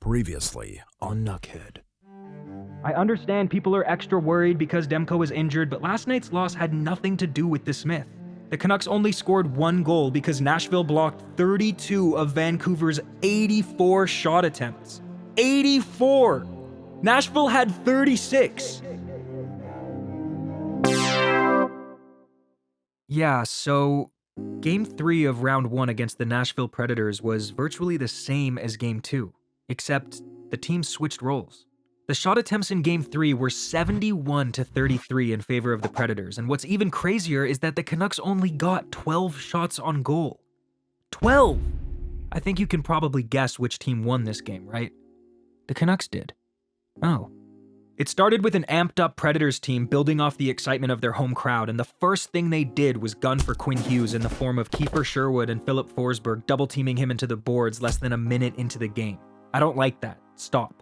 Previously on Nuckhead. I understand people are extra worried because Demko was injured, but last night's loss had nothing to do with DeSmith. The Canucks only scored one goal because Nashville blocked 32 of Vancouver's 84 shot attempts. 84! Nashville had 36! Yeah, so Game 3 of Round 1 against the Nashville Predators was virtually the same as Game 2, except the teams switched roles. The shot attempts in Game 3 were 71-33 in favor of the Predators, and what's even crazier is that the Canucks only got 12 shots on goal. 12! I think you can probably guess which team won this game, right? The Canucks did. Oh. It started with an amped-up Predators team building off the excitement of their home crowd, and the first thing they did was gun for Quinn Hughes in the form of Kiefer Sherwood and Philip Forsberg double-teaming him into the boards less than a minute into the game. I don't like that. Stop.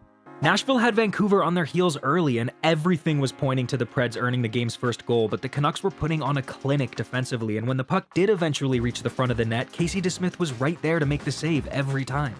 Nashville had Vancouver on their heels early, and everything was pointing to the Preds earning the game's first goal, but the Canucks were putting on a clinic defensively, and when the puck did eventually reach the front of the net, Casey DeSmith was right there to make the save every time.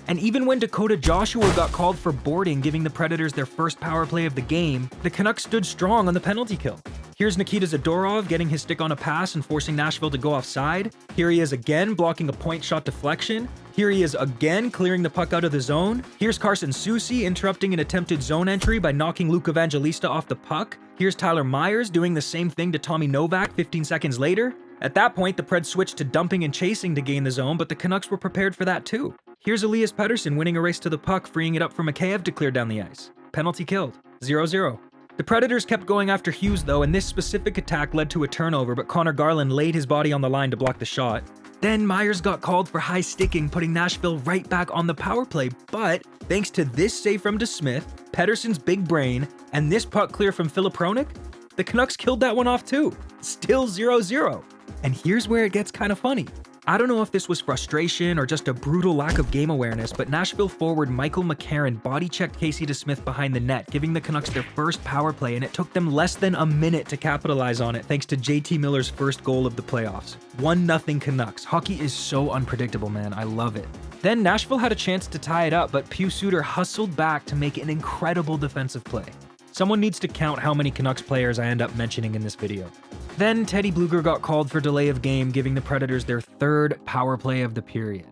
And even when Dakota Joshua got called for boarding, giving the Predators their first power play of the game, the Canucks stood strong on the penalty kill. Here's Nikita Zadorov getting his stick on a pass and forcing Nashville to go offside. Here he is again blocking a point shot deflection. Here he is again clearing the puck out of the zone. Here's Carson Soucy interrupting an attempted zone entry by knocking Luke Evangelista off the puck. Here's Tyler Myers doing the same thing to Tommy Novak 15 seconds later. At that point, the Preds switched to dumping and chasing to gain the zone, but the Canucks were prepared for that too. Here's Elias Pettersson winning a race to the puck, freeing it up for Mikheyev to clear down the ice. Penalty killed. 0-0. The Predators kept going after Hughes though, and this specific attack led to a turnover, but Connor Garland laid his body on the line to block the shot. Then Myers got called for high sticking, putting Nashville right back on the power play, but thanks to this save from DeSmith, Pettersson's big brain, and this puck clear from Filip Hronek, the Canucks killed that one off too. Still 0-0. And here's where it gets kind of funny. I don't know if this was frustration or just a brutal lack of game awareness, but Nashville forward Michael McCarron body-checked Casey DeSmith behind the net, giving the Canucks their first power play, and it took them less than a minute to capitalize on it thanks to JT Miller's first goal of the playoffs. 1-0 Canucks. Hockey is so unpredictable, man. I love it. Then Nashville had a chance to tie it up, but Pius Suter hustled back to make an incredible defensive play. Someone needs to count how many Canucks players I end up mentioning in this video. Then Teddy Bluger got called for delay of game, giving the Predators their third power play of the period.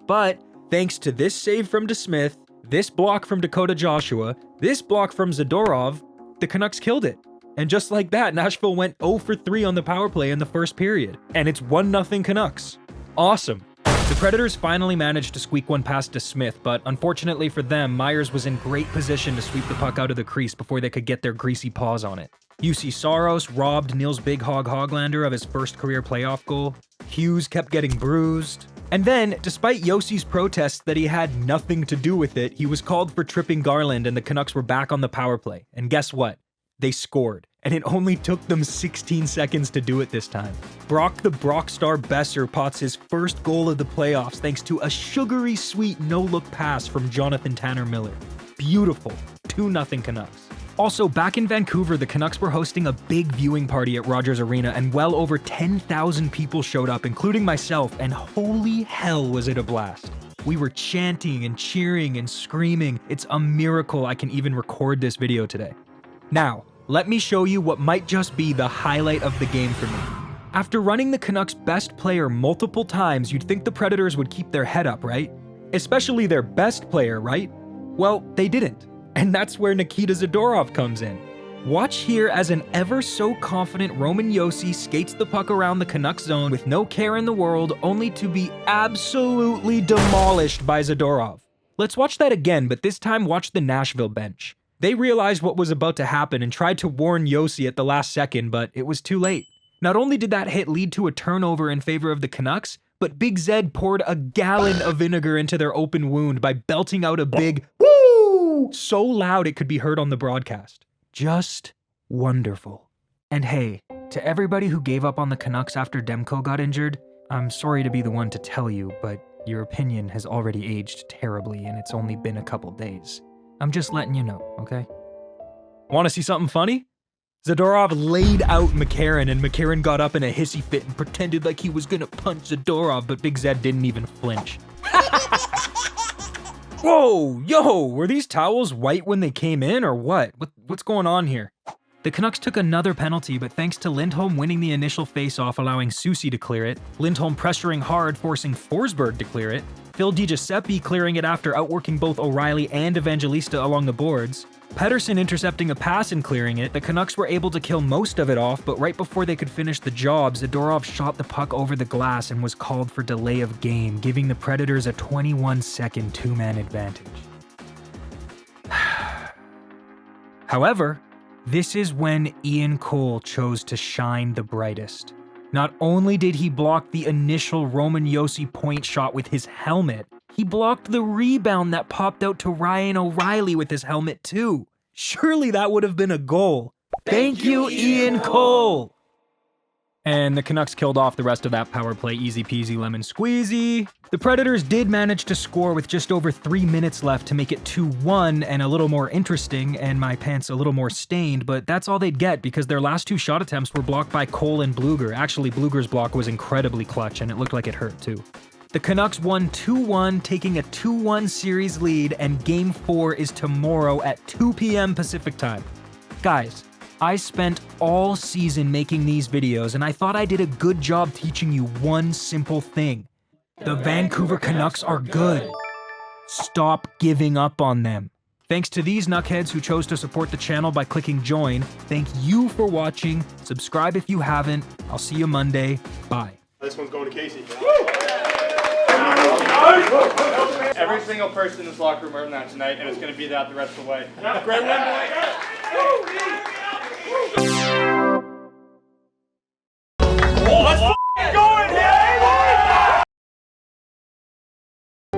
But thanks to this save from DeSmith, this block from Dakota Joshua, this block from Zadorov, the Canucks killed it. And just like that, Nashville went 0 for 3 on the power play in the first period. And it's 1-0 Canucks. Awesome. The Predators finally managed to squeak one past DeSmith, but unfortunately for them, Myers was in great position to sweep the puck out of the crease before they could get their greasy paws on it. UC Saros robbed Niels Big Hog Hoglander of his first career playoff goal. Hughes kept getting bruised. And then, despite Yossi's protests that he had nothing to do with it, he was called for tripping Garland and the Canucks were back on the power play. And guess what? They scored. And it only took them 16 seconds to do it this time. Brock the Brockstar Besser pots his first goal of the playoffs thanks to a sugary sweet no-look pass from Jonathan Tanner Miller. Beautiful. 2-0 Canucks. Also, back in Vancouver, the Canucks were hosting a big viewing party at Rogers Arena, and well over 10,000 people showed up, including myself, and holy hell was it a blast. We were chanting and cheering and screaming. It's a miracle I can even record this video today. Now, let me show you what might just be the highlight of the game for me. After running the Canucks' best player multiple times, you'd think the Predators would keep their head up, right? Especially their best player, right? Well, they didn't. And that's where Nikita Zadorov comes in. Watch here as an ever so confident Roman Josi skates the puck around the Canucks zone with no care in the world, only to be absolutely demolished by Zadorov. Let's watch that again, but this time watch the Nashville bench. They realized what was about to happen and tried to warn Josi at the last second, but it was too late. Not only did that hit lead to a turnover in favor of the Canucks, but Big Zed poured a gallon of vinegar into their open wound by belting out a big woo so loud it could be heard on the broadcast. Just wonderful. And hey, to everybody who gave up on the Canucks after Demko got injured, I'm sorry to be the one to tell you, but your opinion has already aged terribly and it's only been a couple days. I'm just letting you know, okay? Want to see something funny? Zadorov laid out McCarron, and McCarron got up in a hissy fit and pretended like he was gonna punch Zadorov, but Big Zed didn't even flinch. Whoa, yo, were these towels white when they came in or what? What's going on here? The Canucks took another penalty, but thanks to Lindholm winning the initial face-off allowing Soucy to clear it, Lindholm pressuring hard forcing Forsberg to clear it, Phil DiGiuseppe clearing it after outworking both O'Reilly and Evangelista along the boards, Pettersson intercepting a pass and clearing it, the Canucks were able to kill most of it off, but right before they could finish the job, Zadorov shot the puck over the glass and was called for delay of game, giving the Predators a 21-second two-man advantage. However, this is when Ian Cole chose to shine the brightest. Not only did he block the initial Roman Josi point shot with his helmet, he blocked the rebound that popped out to Ryan O'Reilly with his helmet too. Surely that would have been a goal. Thank you, Ian Cole! And the Canucks killed off the rest of that power play easy peasy lemon squeezy. The Predators did manage to score with just over 3 minutes left to make it 2-1 and a little more interesting and my pants a little more stained, but that's all they'd get because their last 2 shot attempts were blocked by Cole and Bluger. Actually, Bluger's block was incredibly clutch and it looked like it hurt too. The Canucks won 2-1, taking a 2-1 series lead, and Game 4 is tomorrow at 2 p.m. Pacific time. Guys, I spent all season making these videos, and I thought I did a good job teaching you one simple thing. The Vancouver Canucks are good. Stop giving up on them. Thanks to these nuckheads who chose to support the channel by clicking join. Thank you for watching. Subscribe if you haven't. I'll see you Monday. Bye. This one's going to Casey. Every single person in this locker room earned that tonight, and it's going to be that the rest of the way. Great win, boys.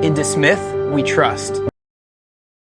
In DeSmith, we trust.